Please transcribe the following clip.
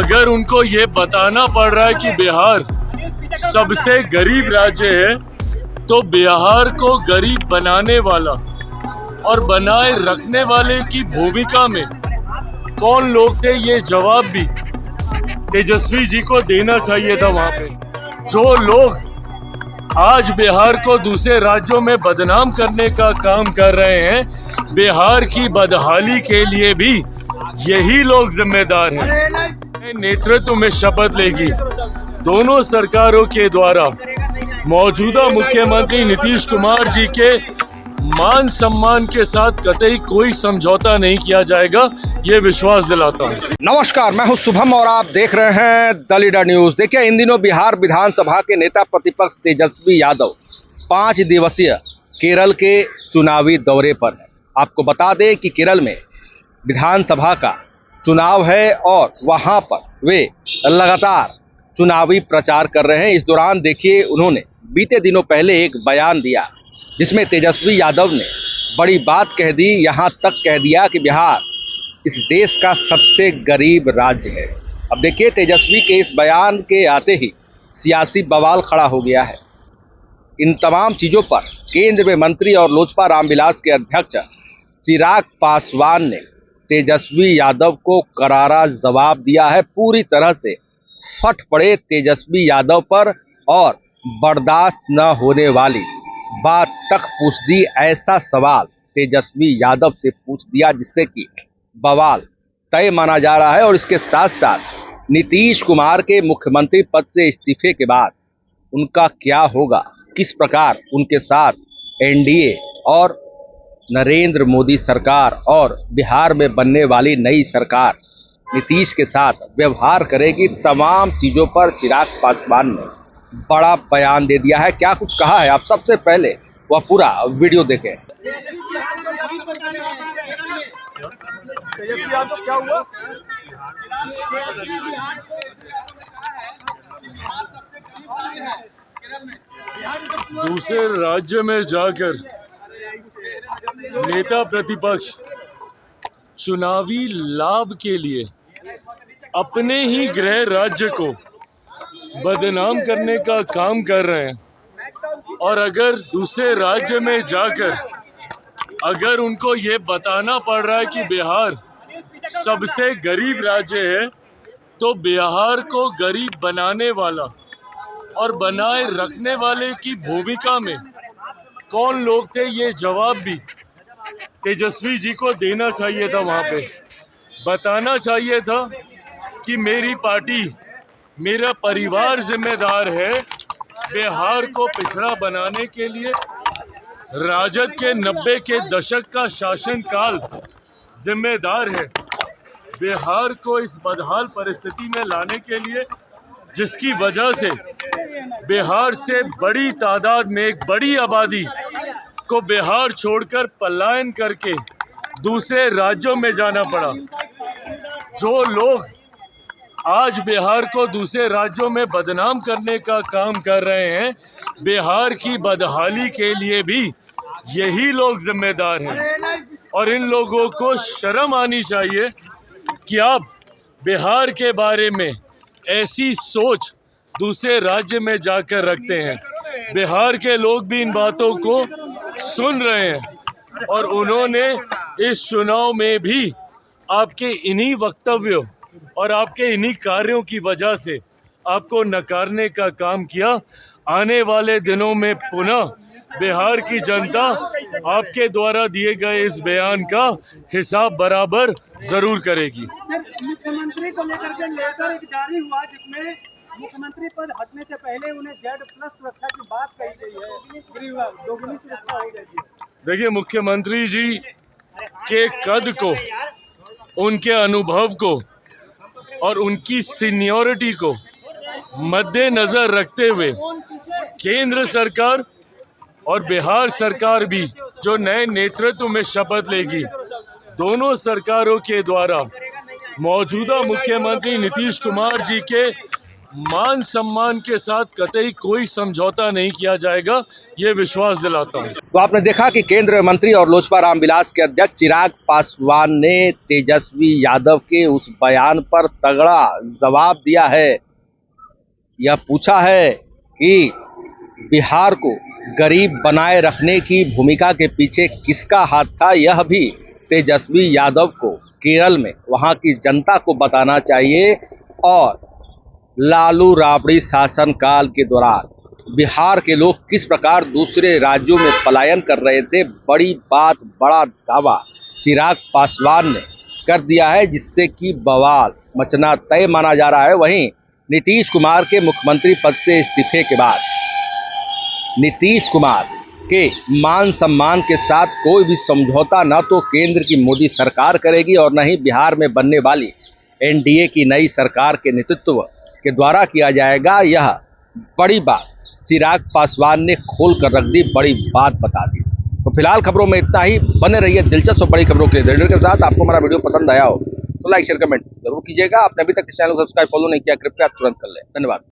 अगर उनको ये बताना पड़ रहा है कि बिहार सबसे गरीब राज्य है, तो बिहार को गरीब बनाने वाला और बनाए रखने वाले की भूमिका में कौन लोग थे, ये जवाब भी तेजस्वी जी को देना चाहिए था। वहां पे जो लोग आज बिहार को दूसरे राज्यों में बदनाम करने का काम कर रहे हैं, बिहार की बदहाली के लिए भी यही लोग जिम्मेदार हैं। नेतृत्व में शपथ लेगी दोनों सरकारों के द्वारा मौजूदा मुख्यमंत्री नीतीश कुमार जी के मान सम्मान के साथ कतई कोई समझौता नहीं किया जाएगा, ये विश्वास दिलाता हूँ। नमस्कार, मैं हूं शुभम और आप देख रहे हैं द लीडर न्यूज। देखिए, इन दिनों बिहार विधानसभा के नेता प्रतिपक्ष तेजस्वी यादव 5 दिवसीय केरल के चुनावी दौरे पर है। आपको बता दें कि केरल में विधानसभा का चुनाव है और वहां पर वे लगातार चुनावी प्रचार कर रहे हैं। इस दौरान देखिए, उन्होंने बीते दिनों पहले एक बयान दिया जिसमें तेजस्वी यादव ने बड़ी बात कह दी। यहां तक कह दिया कि बिहार इस देश का सबसे गरीब राज्य है। अब देखिए, तेजस्वी के इस बयान के आते ही सियासी बवाल खड़ा हो गया है। इन तमाम चीज़ों पर केंद्र में मंत्री और लोजपा रामविलास के अध्यक्ष चिराग पासवान ने तेजस्वी यादव को करारा जवाब दिया है। पूरी तरह से फट पड़े तेजस्वी यादव पर और बर्दाश्त न होने वाली बात तक पूछ दी। ऐसा सवाल तेजस्वी यादव से पूछ दिया जिससे कि बवाल तय माना जा रहा है। और इसके साथ साथ नीतीश कुमार के मुख्यमंत्री पद से इस्तीफे के बाद उनका क्या होगा, किस प्रकार उनके साथ एनडीए और नरेंद्र मोदी सरकार और बिहार में बनने वाली नई सरकार नीतीश के साथ व्यवहार करेगी, तमाम चीज़ों पर चिराग पासवान ने बड़ा बयान दे दिया है। क्या कुछ कहा है, आप सबसे पहले वह पूरा वीडियो देखें। क्या हुआ? दूसरे राज्य में जाकर नेता प्रतिपक्ष चुनावी लाभ के लिए अपने ही गृह राज्य को बदनाम करने का काम कर रहे हैं। और अगर दूसरे राज्य में जाकर अगर उनको ये बताना पड़ रहा है कि बिहार सबसे गरीब राज्य है, तो बिहार को गरीब बनाने वाला और बनाए रखने वाले की भूमिका में कौन लोग थे, ये जवाब भी तेजस्वी जी को देना चाहिए था। वहाँ पे बताना चाहिए था कि मेरी पार्टी, मेरा परिवार जिम्मेदार है बिहार को पिछड़ा बनाने के लिए। राजद के 90 के दशक का शासनकाल जिम्मेदार है बिहार को इस बदहाल परिस्थिति में लाने के लिए, जिसकी वजह से बिहार से बड़ी तादाद में एक बड़ी आबादी को बिहार छोड़कर पलायन करके दूसरे राज्यों में जाना पड़ा। जो लोग आज बिहार को दूसरे राज्यों में बदनाम करने का काम कर रहे हैं, बिहार की बदहाली के लिए भी यही लोग जिम्मेदार हैं। और इन लोगों को शर्म आनी चाहिए कि आप बिहार के बारे में ऐसी सोच दूसरे राज्य में जाकर रखते हैं। बिहार के लोग भी इन बातों को सुन रहे हैं और उन्होंने इस चुनाव में भी आपके इन्हीं वक्तव्यों और आपके इन्हीं कार्यों की वजह से आपको नकारने का काम किया। आने वाले दिनों में पुनः बिहार की जनता आपके द्वारा दिए गए इस बयान का हिसाब बराबर जरूर करेगी। मुख्यमंत्री को लेकर के लेटर एक जारी हुआ जिसमें मुख्यमंत्री पद हटने से पहले उन्हें Z+ सुरक्षा की बात कही गई है, दोगुनी सुरक्षा हो गई है। देखिए, मुख्यमंत्री जी के कद को, उनके अनुभव को और उनकी सीनियरिटी को मद्देनजर रखते हुए केंद्र सरकार और बिहार सरकार भी जो नए नेतृत्व में शपथ लेगी, दोनों सरकारों के द्वारा मौजूदा मुख्यमंत्री नीतीश कुमार जी के मान सम्मान के साथ कतई कोई समझौता नहीं किया जाएगा, ये विश्वास दिलाता हूँ। तो आपने देखा कि केंद्रीय मंत्री और लोजपा रामविलास के अध्यक्ष चिराग पासवान ने तेजस्वी यादव के उस बयान पर तगड़ा जवाब दिया है। यह पूछा है कि बिहार को गरीब बनाए रखने की भूमिका के पीछे किसका हाथ था। यह भी तेजस्वी यादव को केरल में वहां की जनता को बताना चाहिए। और लालू राबड़ी शासनकाल के दौरान बिहार के लोग किस प्रकार दूसरे राज्यों में पलायन कर रहे थे, बड़ी बात, बड़ा दावा चिराग पासवान ने कर दिया है, जिससे कि बवाल मचना तय माना जा रहा है। वहीं नीतीश कुमार के मुख्यमंत्री पद से इस्तीफे के बाद नीतीश कुमार के मान सम्मान के साथ कोई भी समझौता न तो केंद्र की मोदी सरकार करेगी और न ही बिहार में बनने वाली एनडीए की नई सरकार के नेतृत्व के द्वारा किया जाएगा। यह बड़ी बात चिराग पासवान ने खोल कर रख दी, बड़ी बात बता दी। तो फिलहाल खबरों में इतना ही। बने रहिए दिलचस्प और बड़ी खबरों के लिए के साथ। आपको हमारा वीडियो पसंद आया हो तो लाइक शेयर कमेंट जरूर कीजिएगा। आपने अभी तक इस चैनल को सब्सक्राइब फॉलो नहीं किया, कृपया तुरंत कर लें। धन्यवाद।